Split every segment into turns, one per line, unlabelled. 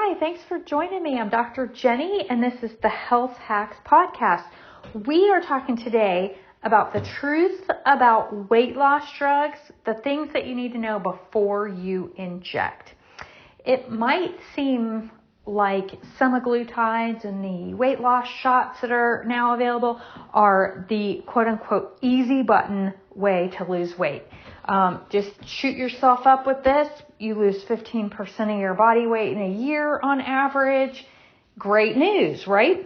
Hi, thanks for joining me. I'm Dr. Jenny, and this is the Health Hacks Podcast. We are talking today about the truth about weight loss drugs, the things that you need to know before you inject. It might seem like semaglutides and the weight loss shots that are now available are the quote-unquote easy button way to lose weight. Just shoot yourself up with this. You lose 15% of your body weight in a year on average. Great news, right?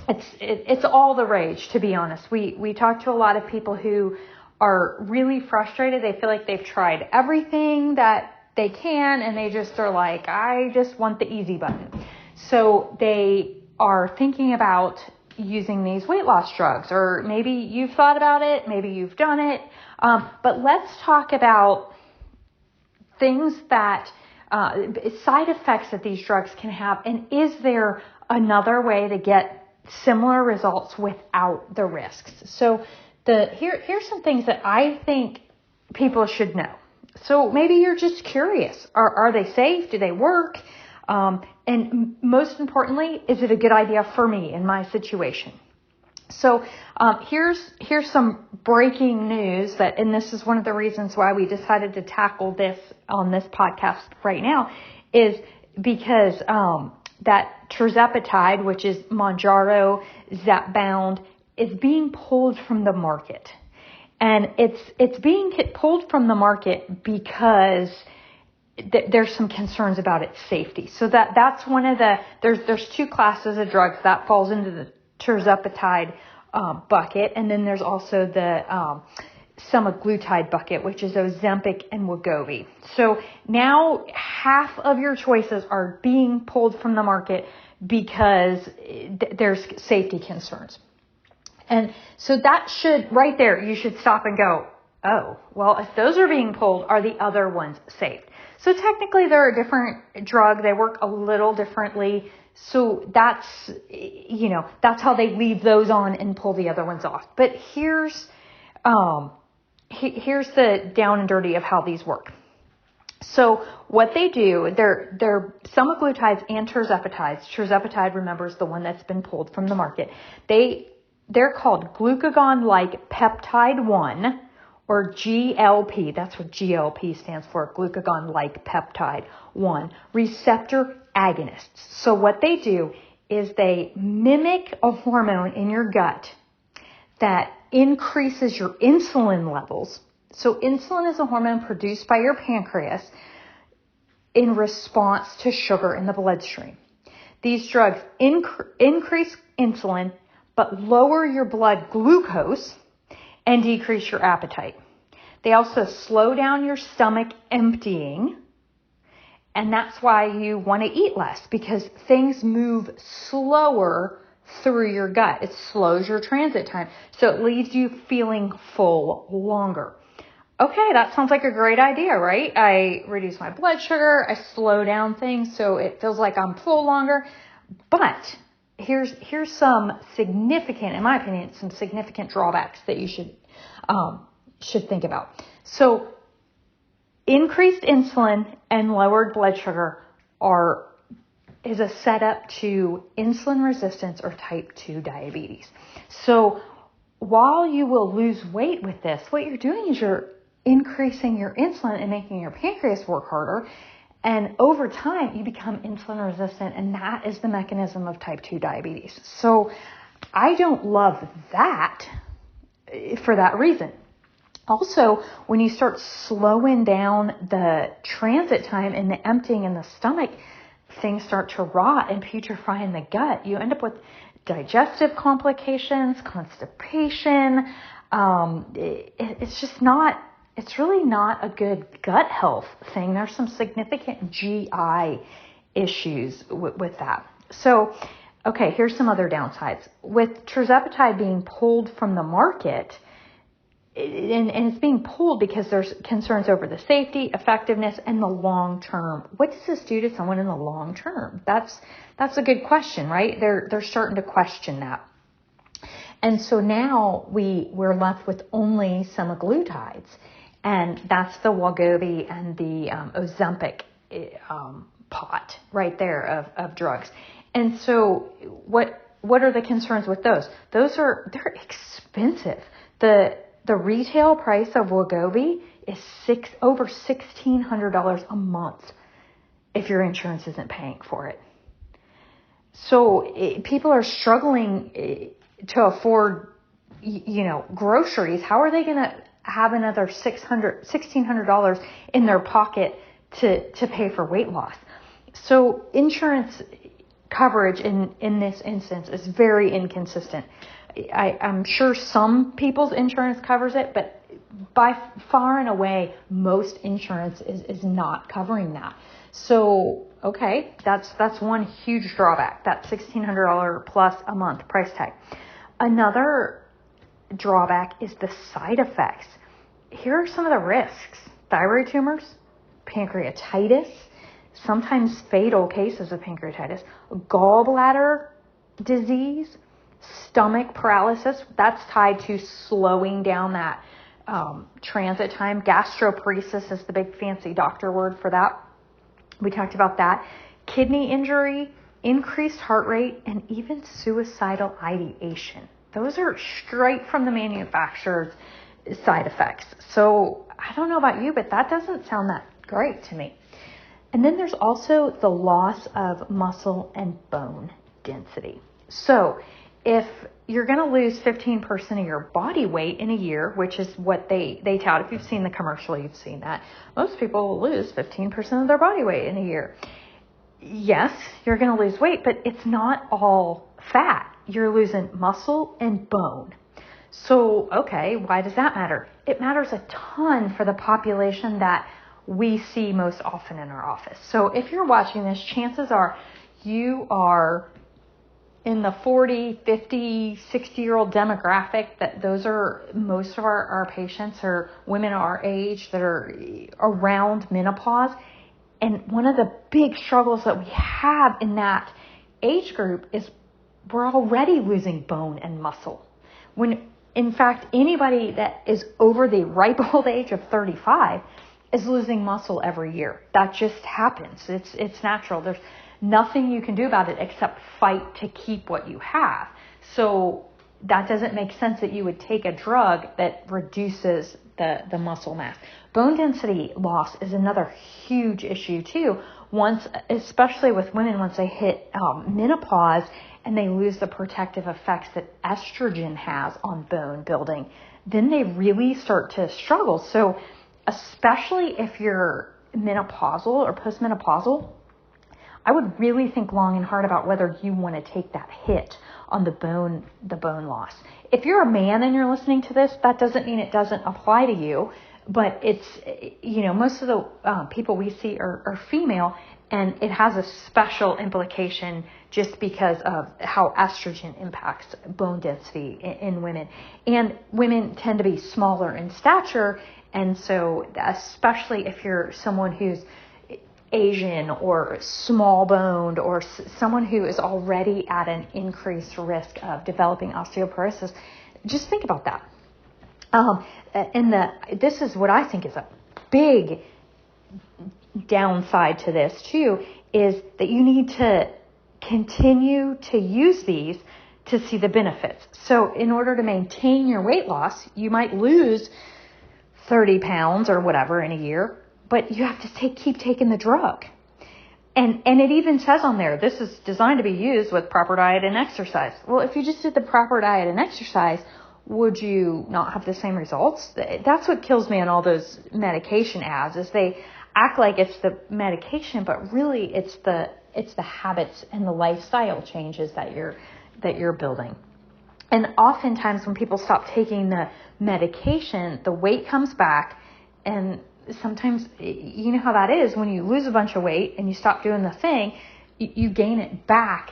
It's all the rage, to be honest. We talk to a lot of people who are really frustrated. They feel like they've tried everything that they can, and they just are like, I just want the easy button. So they are thinking about using these weight loss drugs, or maybe you've thought about it, maybe you've done it. But let's talk about things that, side effects that these drugs can have, and is there another way to get similar results without the risks? So here's some things that I think people should know. So maybe you're just curious. Are they safe? Do they work? And most importantly, is it a good idea for me in my situation? So here's some breaking news and this is one of the reasons why we decided to tackle this on this podcast right now, is because that tirzepatide, which is Mounjaro, Zepbound, is being pulled from the market. And it's being pulled from the market because there's some concerns about its safety. So that's one of there's two classes of drugs that falls into the tirzepatide bucket, and then there's also the semaglutide bucket, which is Ozempic and Wegovy. So now half of your choices are being pulled from the market because there's safety concerns. And so that should, right there, you should stop and go, oh, well, if those are being pulled, are the other ones safe? So technically they're a different drug. They work a little differently. So that's how they leave those on and pull the other ones off. But here's the down and dirty of how these work. So what they do, they're semaglutides and tirzepatides. Tirzepatide, remember, is the one that's been pulled from the market. They're called glucagon-like peptide 1, or GLP. That's what GLP stands for, glucagon-like peptide 1, receptor agonists. So what they do is they mimic a hormone in your gut that increases your insulin levels. So insulin is a hormone produced by your pancreas in response to sugar in the bloodstream. These drugs increase insulin, but lower your blood glucose and decrease your appetite. They also slow down your stomach emptying, and that's why you want to eat less, because things move slower through your gut. It slows your transit time, so it leaves you feeling full longer. Okay, that sounds like a great idea, right? I reduce my blood sugar, I slow down things so it feels like I'm full longer. But here's some significant, in my opinion, some significant drawbacks that you should think about. So increased insulin and lowered blood sugar is a setup to insulin resistance or type 2 diabetes. So while you will lose weight with this, what you're doing is you're increasing your insulin and making your pancreas work harder. And over time, you become insulin resistant, and that is the mechanism of type 2 diabetes. So I don't love that for that reason. Also, when you start slowing down the transit time and the emptying in the stomach, things start to rot and putrefy in the gut. You end up with digestive complications, constipation. It's really not a good gut health thing. There's some significant GI issues with that. So, okay, here's some other downsides. With tirzepatide being pulled from the market, and it's being pulled because there's concerns over the safety, effectiveness, and the long term. What does this do to someone in the long term? That's a good question, right? They're starting to question that. And so now we're left with only semaglutides, and that's the Wegovy and the Ozempic pot right there of drugs. And so what are the concerns with those? They're expensive. The retail price of Wegovy is over $1,600 a month if your insurance isn't paying for it. So people are struggling to afford, groceries. How are they going to have another $1,600 in their pocket to pay for weight loss? So insurance coverage in this instance is very inconsistent. I'm sure some people's insurance covers it, but by far and away, most insurance is not covering that. So, okay, that's one huge drawback, that $1,600 plus a month price tag. Another drawback is the side effects. Here are some of the risks: thyroid tumors, pancreatitis, sometimes fatal cases of pancreatitis, gallbladder disease, stomach paralysis. That's tied to slowing down that transit time. Gastroparesis is the big fancy doctor word for that. We talked about that. Kidney injury, increased heart rate, and even suicidal ideation. Those are straight from the manufacturer's side effects. So I don't know about you, but that doesn't sound that great to me. And then there's also the loss of muscle and bone density. So if you're going to lose 15% of your body weight in a year, which is what they tout. If you've seen the commercial, you've seen that. Most people lose 15% of their body weight in a year. Yes, you're going to lose weight, but it's not all fat. You're losing muscle and bone. So, okay, why does that matter? It matters a ton for the population that we see most often in our office. So if you're watching this, chances are you are in the 40, 50, 60-year-old demographic. That those are most of our patients are women our age that are around menopause. And one of the big struggles that we have in that age group is we're already losing bone and muscle. When, in fact, anybody that is over the ripe old age of 35 is losing muscle every year. That just happens. It's natural. There's nothing you can do about it except fight to keep what you have. So that doesn't make sense that you would take a drug that reduces the muscle mass. Bone density loss is another huge issue too. Especially with women, once they hit menopause and they lose the protective effects that estrogen has on bone building, then they really start to struggle. So especially if you're menopausal or postmenopausal, I would really think long and hard about whether you want to take that hit on the bone loss. If you're a man and you're listening to this, that doesn't mean it doesn't apply to you, but it's, most of the people we see are female, and it has a special implication just because of how estrogen impacts bone density in women. And women tend to be smaller in stature, and so especially if you're someone who's Asian or small boned or someone who is already at an increased risk of developing osteoporosis, just think about that. This is what I think is a big downside to this too, is that you need to continue to use these to see the benefits. So in order to maintain your weight loss, you might lose 30 pounds or whatever in a year, but you have to keep taking the drug. And it even says on there, this is designed to be used with proper diet and exercise. Well, if you just did the proper diet and exercise, would you not have the same results? That's what kills me on all those medication ads, is they act like it's the medication, but really it's the habits and the lifestyle changes that you're building. And oftentimes when people stop taking the medication, the weight comes back, and sometimes, you know how that is, when you lose a bunch of weight and you stop doing the thing, you gain it back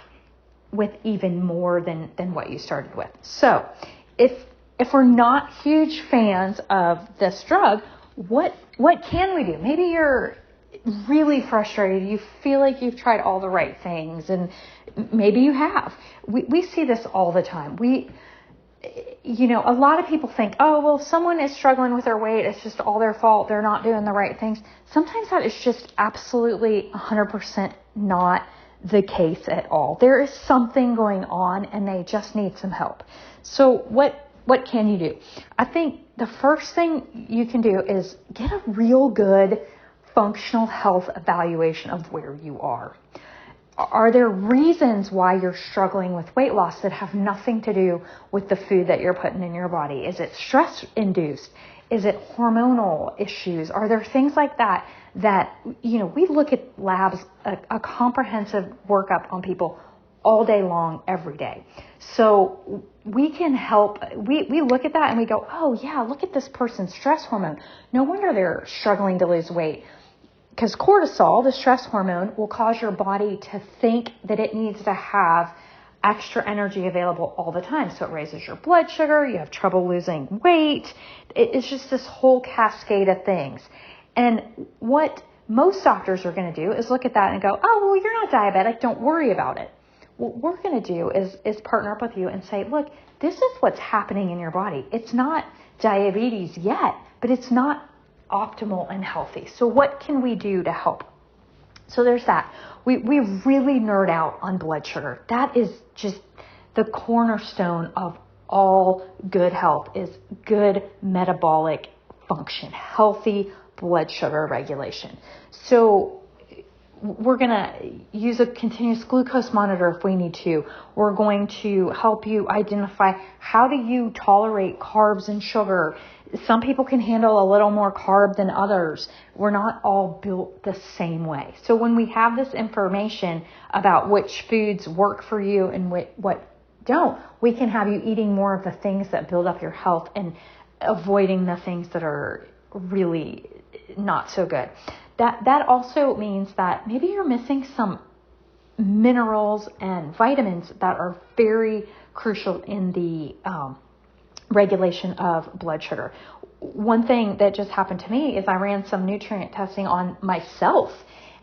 with even more than what you started with. So if we're not huge fans of this drug, what can we do? Maybe you're really frustrated. You feel like you've tried all the right things, and maybe you have. We see this all the time. a lot of people think, oh, well, if someone is struggling with their weight, it's just all their fault. They're not doing the right things. Sometimes that is just absolutely 100% not the case at all. There is something going on and they just need some help. So what can you do? I think the first thing you can do is get a real good functional health evaluation of where you are. Are there reasons why you're struggling with weight loss that have nothing to do with the food that you're putting in your body? Is it stress induced? Is it hormonal issues? Are there things like that we look at labs, a comprehensive workup on people all day long, every day. So we can help. We look at that and we go, oh yeah, look at this person's stress hormone. No wonder they're struggling to lose weight. Because cortisol, the stress hormone, will cause your body to think that it needs to have extra energy available all the time. So it raises your blood sugar, you have trouble losing weight. It's just this whole cascade of things. And what most doctors are going to do is look at that and go, oh, well, you're not diabetic, don't worry about it. What we're going to do is partner up with you and say, look, this is what's happening in your body. It's not diabetes yet, but it's not optimal and healthy. So what can we do to help? So there's that. We really nerd out on blood sugar. That is just the cornerstone of all good health, is good metabolic function, healthy blood sugar regulation. So we're going to use a continuous glucose monitor if we need to. We're going to help you identify how do you tolerate carbs and sugar. Some people can handle a little more carb than others. We're not all built the same way. So when we have this information about which foods work for you and what don't, we can have you eating more of the things that build up your health and avoiding the things that are really not so good. That also means that maybe you're missing some minerals and vitamins that are very crucial in the regulation of blood sugar. One thing that just happened to me is I ran some nutrient testing on myself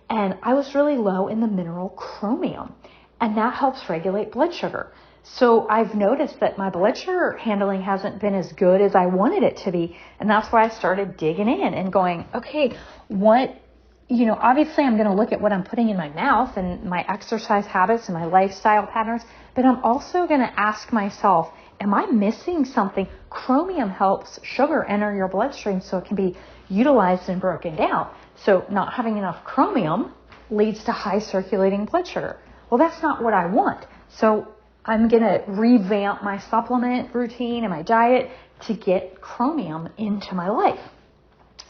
and I was really low in the mineral chromium, and that helps regulate blood sugar. So I've noticed that my blood sugar handling hasn't been as good as I wanted it to be, and that's why I started digging in and going, okay, obviously I'm going to look at what I'm putting in my mouth and my exercise habits and my lifestyle patterns, but I'm also going to ask myself, am I missing something? Chromium helps sugar enter your bloodstream so it can be utilized and broken down. So not having enough chromium leads to high circulating blood sugar. Well, that's not what I want. So I'm going to revamp my supplement routine and my diet to get chromium into my life.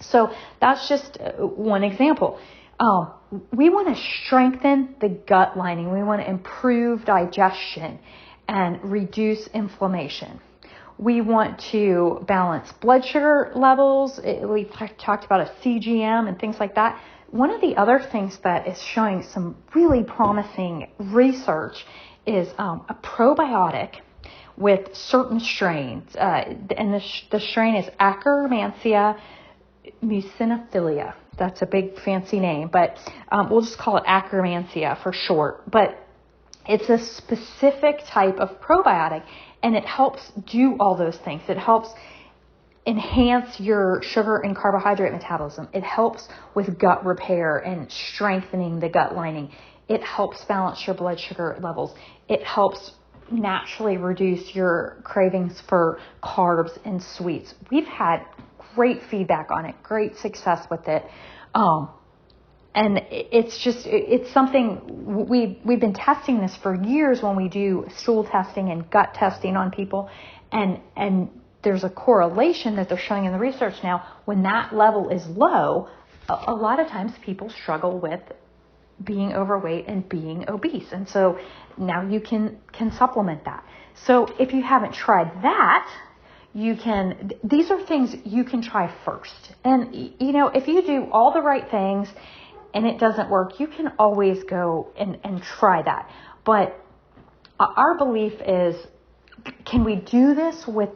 So that's just one example. We want to strengthen the gut lining. We want to improve digestion and reduce inflammation. We want to balance blood sugar levels. We talked about a CGM and things like that. One of the other things that is showing some really promising research is a probiotic with certain strains. And the strain is Akkermansia muciniphila. That's a big fancy name, but we'll just call it Akkermansia for short. But it's a specific type of probiotic, and it helps do all those things. It helps enhance your sugar and carbohydrate metabolism. It helps with gut repair and strengthening the gut lining. It helps balance your blood sugar levels. It helps naturally reduce your cravings for carbs and sweets. We've had great feedback on it, great success with it. And it's something we've been testing this for years when we do stool testing and gut testing on people. And there's a correlation that they're showing in the research now. When that level is low, a lot of times people struggle with being overweight and being obese. And so now you can supplement that. So if you haven't tried that, these are things you can try first. And, if you do all the right things and it doesn't work, you can always go and try that. But our belief is, can we do this with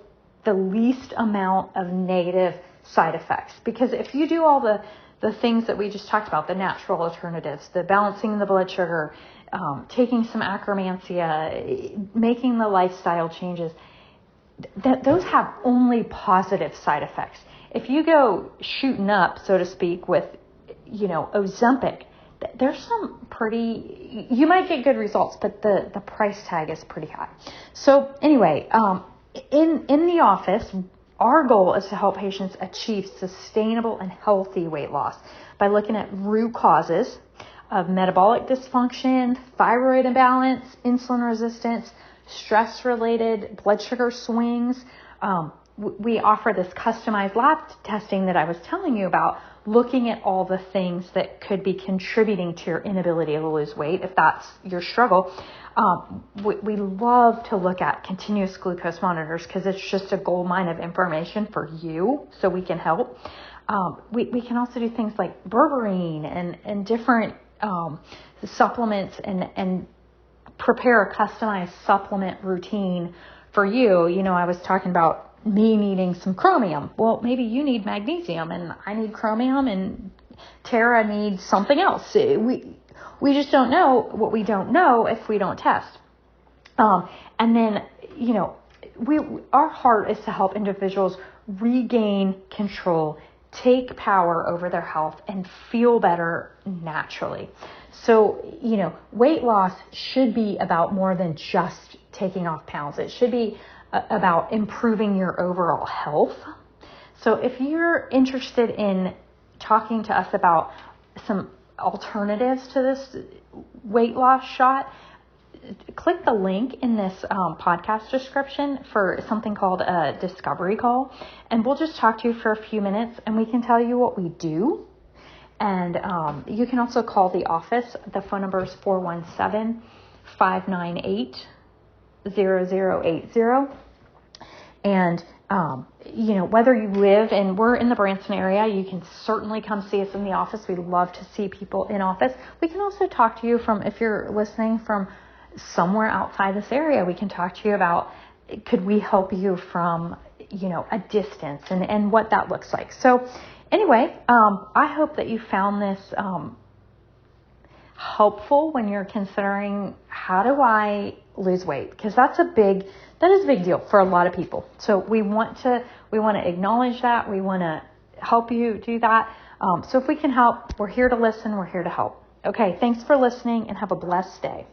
the least amount of negative side effects? Because if you do all the things that we just talked about, the natural alternatives, the balancing the blood sugar, taking some Akkermansia, making the lifestyle changes, those have only positive side effects. If you go shooting up, so to speak, with, Ozempic, there's some you might get good results, but the price tag is pretty high. So anyway, in the office, our goal is to help patients achieve sustainable and healthy weight loss by looking at root causes of metabolic dysfunction, thyroid imbalance, insulin resistance, stress-related blood sugar swings. We offer this customized lab testing that I was telling you about, looking at all the things that could be contributing to your inability to lose weight, if that's your struggle. We love to look at continuous glucose monitors because it's just a gold mine of information for you, so we can help. We can also do things like berberine and different supplements and prepare a customized supplement routine for you. I was talking about me needing some chromium. Well, maybe you need magnesium and I need chromium and Tara needs something else. We just don't know what we don't know if we don't test. And then, our heart is to help individuals regain control, take power over their health, and feel better naturally. So, weight loss should be about more than just taking off pounds. It should be about improving your overall health. So if you're interested in talking to us about some alternatives to this weight loss shot, click the link in this podcast description for something called a discovery call. And we'll just talk to you for a few minutes and we can tell you what we do. And you can also call the office. The phone number is 417-598-0080. And, whether you live and we're in the Branson area, you can certainly come see us in the office. We love to see people in office. We can also talk to you if you're listening from somewhere outside this area, we can talk to you about, could we help you from, a distance and what that looks like. So anyway, I hope that you found this, helpful when you're considering, how do I lose weight? Because that is a big deal for a lot of people. So we want to acknowledge that. We want to help you do that. So if we can help, we're here to listen. We're here to help. Okay. Thanks for listening and have a blessed day.